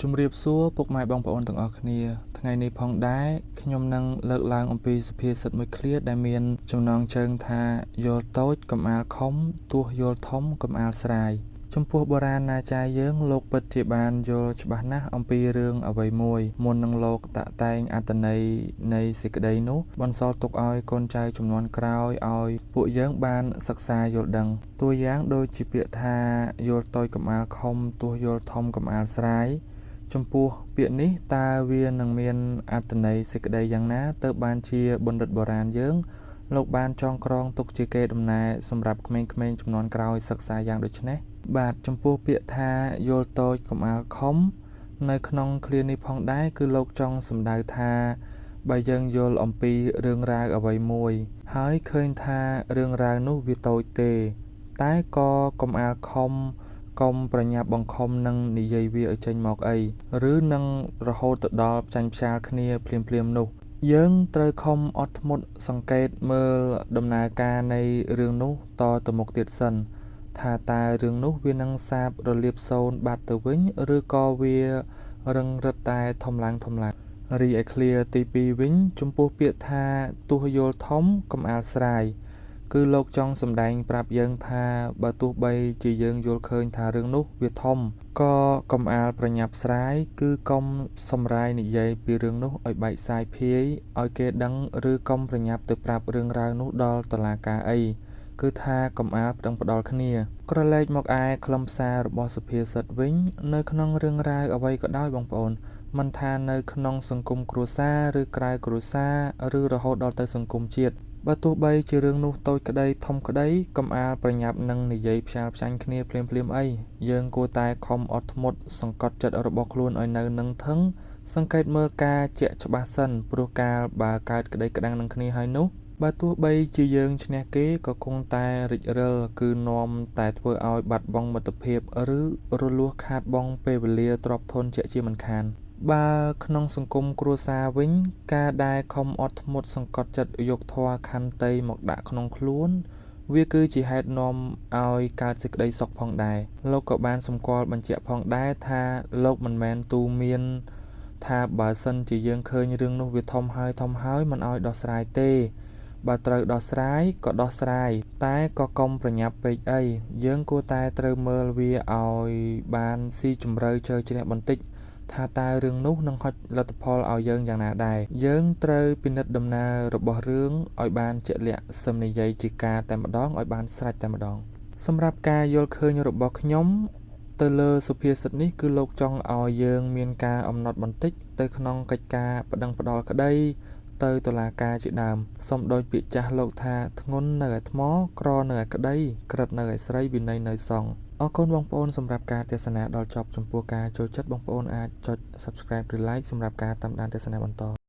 ជំរាបសួរពុកម៉ែបងប្អូនទាំងអស់គ្នាថ្ងៃនេះផងដែរខ្ញុំនឹងលើកឡើងអំពីសុភាសិតមួយឃ្លាដែលមានចំណងជើងថាយល់តូចកុំអាលខំទោះយល់ធំកុំអាលស្រាយចំពោះបុរាណណាចារ្យយើងលោកពិតជាបានយល់ច្បាស់ណាស់អំពីរឿងអ្វីមួយមុននឹងលោកតាក់តែងអត្ថន័យនៃសេចក្តីនោះបន្សល់ទុកឲ្យកូនចៅជំនាន់ក្រោយឲ្យពួកយើងបានសិក្សាយល់ដឹងតួយ៉ាងដូចជាពាក្យថាយល់តូចកុំអាលខំទោះយល់ធំកុំអាលស្រាយចំពោះពាក្យនេះតើវានឹងមានអត្ថន័យសេចក្តីយ៉ាងណាទើបបានជាបណ្ឌិតបុរាណយើងលោកបានចងក្រងទុកជាកេរដំណែលសម្រាប់ក្មេងៗជំនាន់ក្រោយសិក្សាយ៉ាងដូចនេះបាទចំពោះពាក្យថាយល់តូចកុំអាលខំនៅក្នុងឃ្លានេះផងដែរគឺលោកចង់សំដៅថាបើយើងយល់អំពីរឿងរ៉ាវអ្វីមួយហើយឃើញថារឿងរ៉ាវនោះវាតូចទេតែក៏កុំអាលខំកុំប្រញាប់បង្ខំនឹងនិយាយវាឲ្យចេញមកអីឬនឹងរហូតទៅដល់ចាញ់ផ្សាលគ្នាភ្លាមនោះយើងត្រូវខំអត់ធ្មត់សង្កេតមើលដំណើរការនៃរឿងនោះតទៅមុខទៀតសិនថាតើរឿងនោះវានឹងសាបរលាបសូន្យបាត់ទៅវិញឬក៏វារឹងរិតតែធំឡើងរីឯឃ្លាទី2វិញចំពោះពាក្យថាទោះយល់ធំកុំអាលស្រាយគឺលោកចង់សម្ដែងប្រាប់យើងថាបើទោះបីជាយើងយល់ឃើញថារឿងនោះវាធំក៏កុំអាលប្រញាប់ស្រាយគឺកុំសម្រាយនិយាយពីរឿងនោះឲ្យបែកសាយភាយឲ្យគេដឹងឬកុំប្រញាប់ទៅប្រាប់រឿងរ៉ាវនោះដល់តុលាការអីគឺថាកុំអាលប្តឹងផ្តល់គ្នាក្រឡេកមកឯខ្លឹមសាររបស់សុភាសិតវិញនៅក្នុងរឿងរ៉ាវអ្វីក៏ដោយបងប្អូនមិនថានៅក្នុងសង្គមគ្រួសារឬក្រៅគ្រួសារឬរហូតដល់ទៅសង្គមជាតិបើទោះបីជារឿងនោះតូចក្តីធំក្តីកុំអាលប្រញាប់នឹងនិយាយផ្សាលផ្សាញ់គ្នាភ្លាមអីយើងគួរតែខំអត់ធ្មត់សង្កត់ចិត្តរបស់ខ្លួនឲ្យនៅនឹងថឹងសង្កេតមើលការជាក់ច្បាស់សិនព្រោះកាលបើកើតក្តីក្តាំងនឹងគ្នាហើយនោះបើទោះបីជាយើងឈ្នះគេក៏គង់តែរិចរិលគឺនាំតែធ្វើឲ្យបាត់បង់មិត្តភាពឬរលួសខាតបង់ពេលវេលាទ្រព្យធនជាក់ជាមិនខានបើក្នុងសង្គមគ្រួសារវិញការដែលខំអត់ធ្មត់សង្កត់ចិត្តយកធម៌ខន្តីមកដាក់ក្នុងខ្លួនវាគឺជាហេតុនាំឲ្យកើតសេចក្តីសុខផងដែរលោកក៏បានសម្គាល់បញ្ជាក់ផងដែរថាលោកមិនមែនទូន្មានថាបើសិនជាយើងឃើញរឿងនោះវាធំហើយមិនឲ្យដោះស្រាយទេបើត្រូវដោះស្រាយក៏ដោះស្រាយតែក៏កុំប្រញាប់ពេកអីយើងគួរតែត្រូវមើលវាឲ្យបានស៊ីជម្រៅជ្រៅជ្រះបន្តិចថាតើរឿងនោះនឹងហុចលទ្ធផលឲ្យយើងយ៉ាងណាដែរយើងត្រូវពិនិត្យដំណើររបស់រឿងឲ្យបានជាក់លាក់សឹមនិយាយជាការតែម្ដងឲ្យបានស្រេចតែម្ដងសម្រាប់ការយល់ឃើញរបស់ខ្ញុំទៅលើសុភាសិតនេះគឺលោកចង់ឲ្យយើងមានការអំណត់បន្តិចទៅក្នុងកិច្ចការប្តឹងផ្តល់ក្តីទៅតុលាការជាដើមសូមដូចពាក្យចាស់លោកថាធ្ងន់នៅឯថ្មក្រនៅឯក្តីក្រិតនៅឯស្រីវិន័យនៅសង្ឃអរគុណបងប្អូនសម្រាប់ការទស្សនាដល់ចប់ចំពោះការចូលចិត្តបងប្អូនអាចចុច Subscribe ឬ Like សម្រាប់ការតាមដានទស្សនាបន្ត